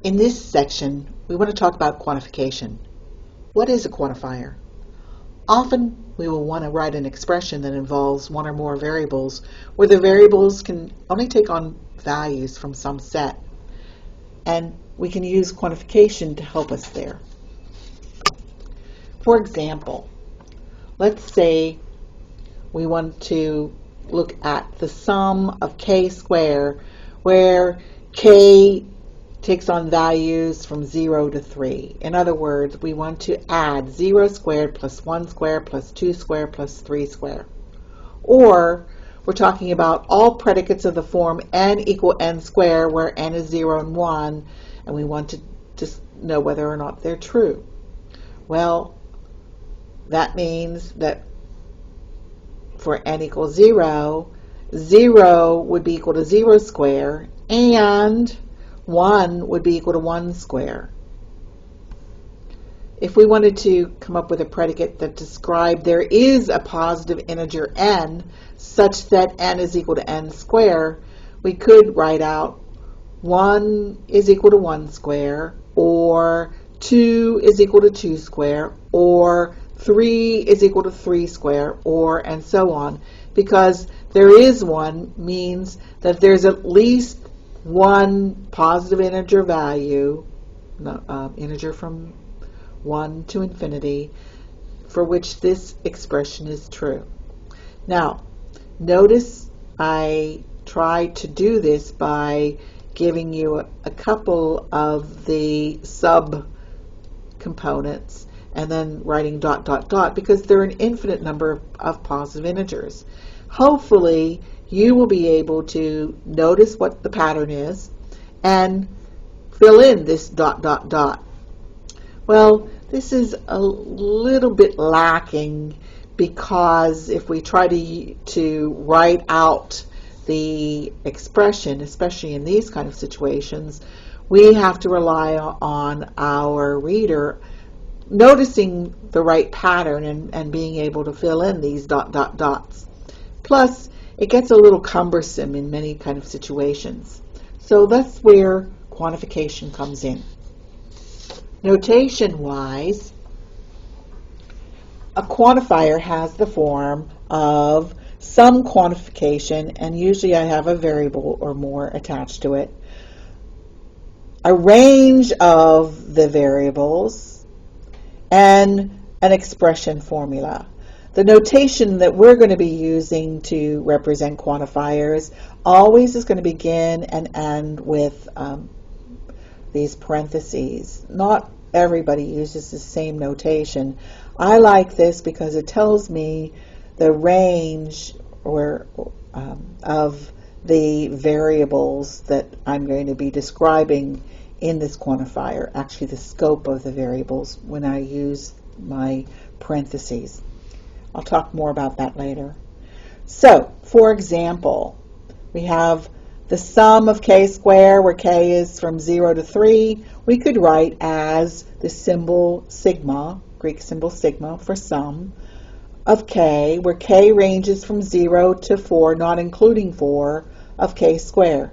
In this section, we want to talk about quantification. What is a quantifier? Often, we will want to write an expression that involves one or more variables, where the variables can only take on values from some set, and we can use quantification to help us there. For example, let's say we want to look at the sum of k squared, where k takes on values from 0 to 3. In other words, we want to add 0 squared plus 1 squared plus 2 squared plus 3 squared. Or we're talking about all predicates of the form n equal n squared, where n is 0 and 1, and we want to just know whether or not they're true. Well, that means that for n equals 0, 0 would be equal to 0 squared, and 1 would be equal to 1 squared. If we wanted to come up with a predicate that described there is a positive integer n such that n is equal to n squared, we could write out 1 is equal to 1 squared, or 2 is equal to 2 squared, or 3 is equal to 3 squared, or and so on, because there is one means that there's at least one positive integer value, integer from 1 to infinity, for which this expression is true. Now, notice I tried to do this by giving you a couple of the sub-components and then writing ... because there are an infinite number of positive integers. Hopefully, you will be able to notice what the pattern is and fill in this ... Well, this is a little bit lacking, because if we try to write out the expression, especially in these kind of situations, we have to rely on our reader noticing the right pattern and being able to fill in these ... Plus, it gets a little cumbersome in many kind of situations. So that's where quantification comes in. Notation-wise, a quantifier has the form of some quantification, and usually I have a variable or more attached to it, a range of the variables, and an expression formula. The notation that we're going to be using to represent quantifiers always is going to begin and end with these parentheses. Not everybody uses the same notation. I like this because it tells me the range of the variables that I'm going to be describing in this quantifier, actually the scope of the variables, when I use my parentheses. I'll talk more about that later. So, for example, we have the sum of k squared, where k is from 0 to 3. We could write as the symbol sigma, Greek symbol sigma for sum, of k, where k ranges from 0 to 4, not including 4, of k squared.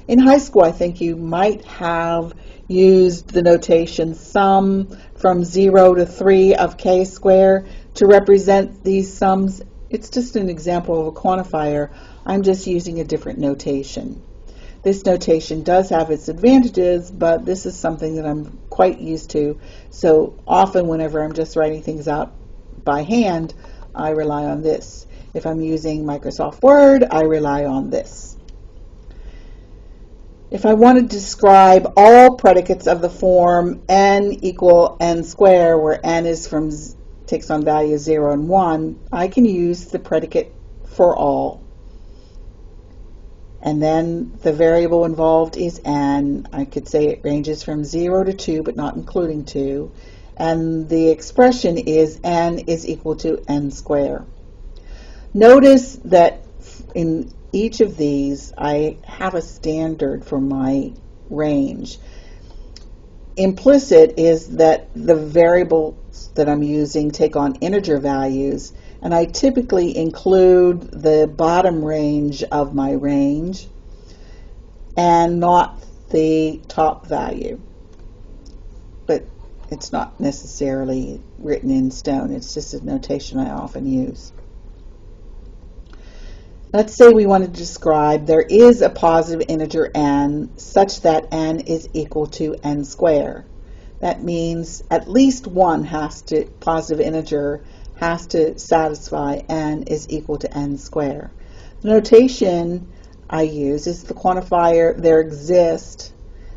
In high school, I think you might have used the notation sum from 0 to 3 of k squared to represent these sums. It's just an example of a quantifier. I'm just using a different notation. This notation does have its advantages, but this is something that I'm quite used to. So often whenever I'm just writing things out by hand, I rely on this. If I'm using Microsoft Word, I rely on this. If I want to describe all predicates of the form n equal n squared, where n is takes on values 0 and 1, I can use the predicate for all. And then the variable involved is n. I could say it ranges from 0 to 2, but not including 2. And the expression is n is equal to n squared. Notice that in each of these, I have a standard for my range. Implicit is that the variables that I'm using take on integer values, and I typically include the bottom range of my range and not the top value. but it's not necessarily written in stone. It's just a notation I often use. Let's say we want to describe there is a positive integer n such that n is equal to n squared. That means at least one positive integer has to satisfy n is equal to n squared. The notation I use is the quantifier there exists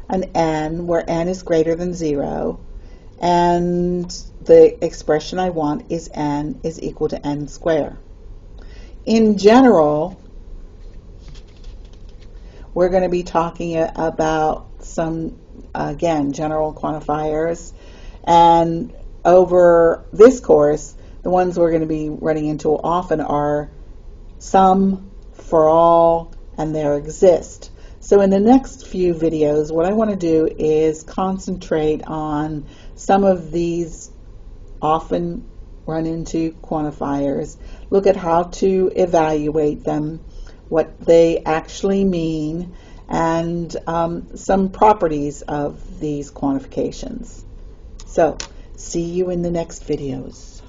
an n where n is greater than 0, and the expression I want is n is equal to n squared. In general, we're going to be talking about some, again, general quantifiers, and over this course, the ones we're going to be running into often are sum, for all, and there exist. So in the next few videos, what I want to do is concentrate on some of these often run into quantifiers, look at how to evaluate them, what they actually mean, and some properties of these quantifications. So, see you in the next videos.